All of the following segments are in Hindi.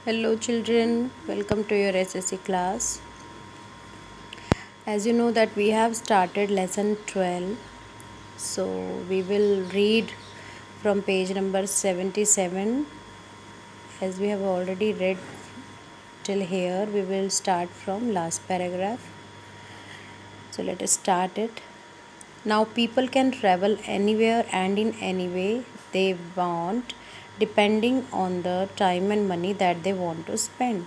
Hello children, welcome to your SSC class. As you know that we have started lesson 12. So we will read from page number 77. As we have already read till here, we will start from last paragraph. So let us start it. Now people can travel anywhere and in any way they want depending on the time and money that they want to spend.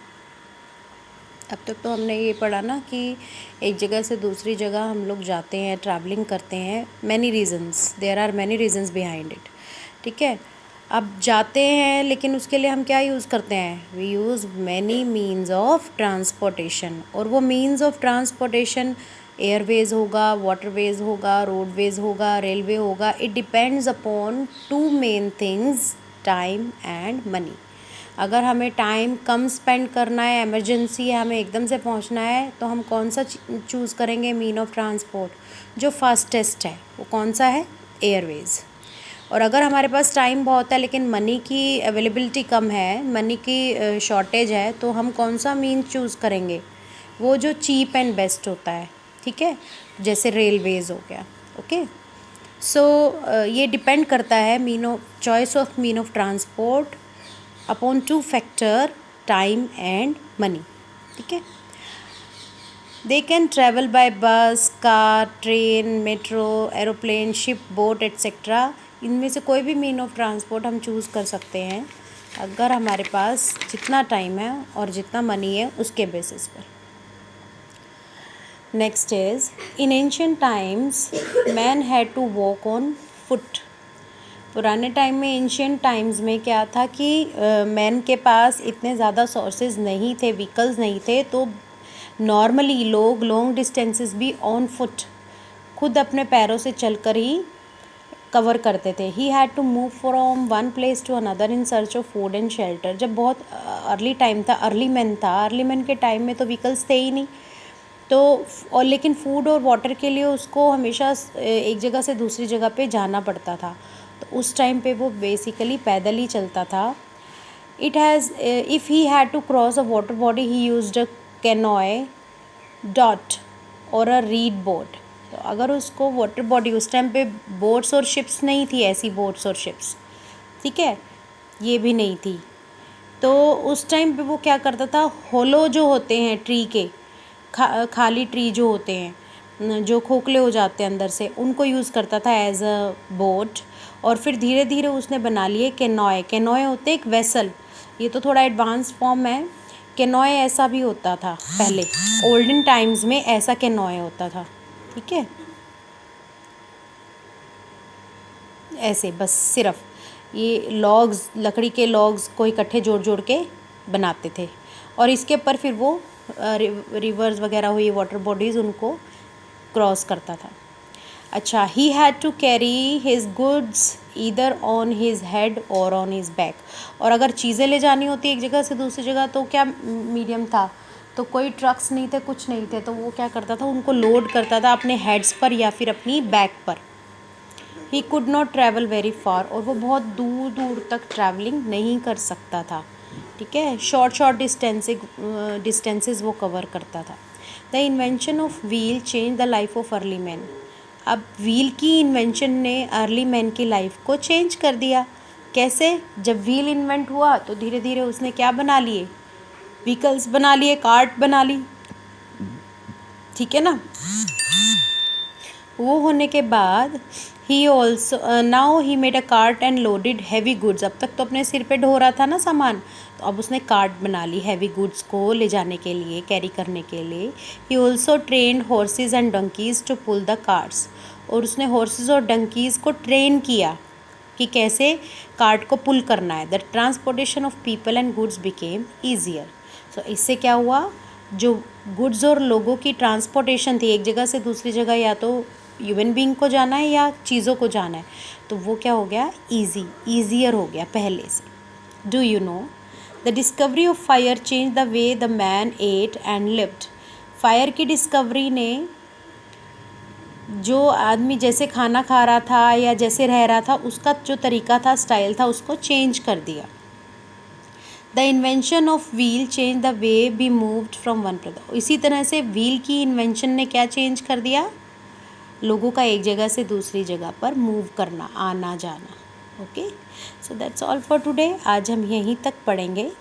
अब तक तो हमने ये पढ़ा ना कि एक जगह से दूसरी जगह हम लोग जाते हैं, ट्रैवलिंग करते हैं, many reasons, there are many reasons behind it. ठीक है, अब जाते हैं लेकिन उसके लिए हम क्या यूज़ करते हैं? We use many means of transportation. और वो मीन्स ऑफ ट्रांसपोर्टेशन एयरवेज होगा, वाटरवेज होगा, रोडवेज होगा, रेलवे होगा. It depends upon two main things, time and money. अगर हमें टाइम कम स्पेंड करना है, इमरजेंसी है, हमें एकदम से पहुंचना है, तो हम कौन सा चूज़ करेंगे मीन ऑफ ट्रांसपोर्ट? जो फास्टेस्ट है वो कौन सा है? एयरवेज. और अगर हमारे पास टाइम बहुत है लेकिन मनी की अवेलेबिलिटी कम है, मनी की शॉर्टेज है, तो हम कौन सा मीन चूज़ करेंगे? वो जो चीप एंड बेस्ट होता है. ठीक है, जैसे रेलवेज़ हो गया. ओके, सो ये डिपेंड करता है mean of choice of mean of transport upon two factor, time and money. ठीक है, दे कैन ट्रैवल बाय बस, car, train, metro, aeroplane, ship, boat etcetera. इनमें से कोई भी मीन ऑफ ट्रांसपोर्ट हम चूज़ कर सकते हैं अगर हमारे पास जितना टाइम है और जितना मनी है उसके बेसिस पर. Next is in ancient times man had to walk on foot. पुराने टाइम में, एंशिएंट टाइम्स में क्या था कि मैन के पास इतने ज़्यादा सोर्सेज नहीं थे, व्हीकल्स नहीं थे, तो नॉर्मली लोग लॉन्ग डिस्टेंसेस भी ऑन फुट, खुद अपने पैरों से चलकर ही कवर करते थे. He had to move from one place to another in search of food and shelter. जब बहुत अर्ली टाइम था, अर्ली मैन के टाइम में तो व्हीकल्स थे ही नहीं, तो और लेकिन फूड और वाटर के लिए उसको हमेशा एक जगह से दूसरी जगह पे जाना पड़ता था. तो उस टाइम पे वो बेसिकली पैदल ही चलता था. It has if he had to cross a water body he used a canoe, dot or a reed boat. तो अगर उसको वाटर बॉडी, उस टाइम पे बोट्स और शिप्स नहीं थी, ऐसी बोट्स और शिप्स, ठीक है, ये भी नहीं थी, तो उस टाइम पे वो क्या करता था, होलो जो होते हैं ट्री के, खाली ट्री जो होते हैं, जो खोखले हो जाते हैं अंदर से, उनको यूज़ करता था एज अ बोट. और फिर धीरे धीरे उसने बना लिए कैनॉय. कैनॉय होते एक वेसल, ये तो थोड़ा एडवांस फॉर्म है. कैनॉय ऐसा भी होता था पहले, ओल्डन टाइम्स में ऐसा कैनॉय होता था. ठीक है, ऐसे बस सिर्फ ये लॉग्स, लकड़ी के लॉग्स को इकट्ठे जोड़ जोड़ के बनाते थे, और इसके ऊपर फिर वो रिवर्स वगैरह हुई, वाटर बॉडीज़, उनको क्रॉस करता था. अच्छा, he had to carry his goods either on his head और ऑन हिज बैक. और अगर चीज़ें ले जानी होती एक जगह से दूसरी जगह, तो क्या मीडियम था, तो कोई ट्रक्स नहीं थे, कुछ नहीं थे, तो वो क्या करता था, उनको लोड करता था अपने हेड्स पर या फिर अपनी बैक पर. He could not travel very far, और वो बहुत दूर दूर तक ट्रैवलिंग नहीं कर सकता था. ठीक है, शॉर्ट डिस्टेंसेस वो कवर करता था. The invention of wheel change the life of early man. अब व्हील की इन्वेंशन ने अर्ली मैन की लाइफ को चेंज कर दिया. कैसे? जब व्हील इन्वेंट हुआ तो धीरे धीरे उसने क्या बना लिए? व्हीकल्स बना लिए, कार्ट बना ली. ठीक है ना. वो होने के बाद he also now he made a cart and loaded heavy goods. अब तक तो अपने सिर पे ढो रहा था ना सामान, तो अब उसने कार्ट बना ली हैवी गुड्स को ले जाने के लिए, कैरी करने के लिए. He also trained horses and donkeys to pull the carts. और उसने हॉर्सेज और डंकीज़ को ट्रेन किया कि कैसे कार्ट को पुल करना है. The transportation of people and goods became easier. So इससे क्या हुआ, जो गुड्स और लोगों की ट्रांसपोर्टेशन थी एक जगह से दूसरी जगह, या तो ह्यूमन बीइंग को जाना है या चीज़ों को जाना है, तो वो क्या हो गया, ईजियर हो गया पहले से. Do you know the discovery of fire change the way the man eight and lived. Fire की डिस्कवरी ने जो आदमी जैसे खाना खा रहा था या जैसे रह रहा था, उसका जो तरीका था, स्टाइल था, उसको चेंज कर दिया. The invention of wheel change the way we moved from one प्रदेश। इसी तरह से व्हील की इन्वेंशन ने क्या चेंज कर दिया, लोगों का एक जगह से दूसरी जगह पर मूव करना, आना जाना। Okay, so that's all for today. आज हम यहीं तक पढ़ेंगे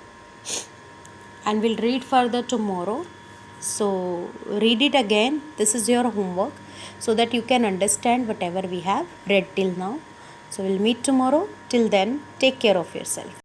and we'll read further tomorrow. So read it again. This is your homework so that you can understand whatever we have read till now. So we'll meet tomorrow. Till then, take care of yourself.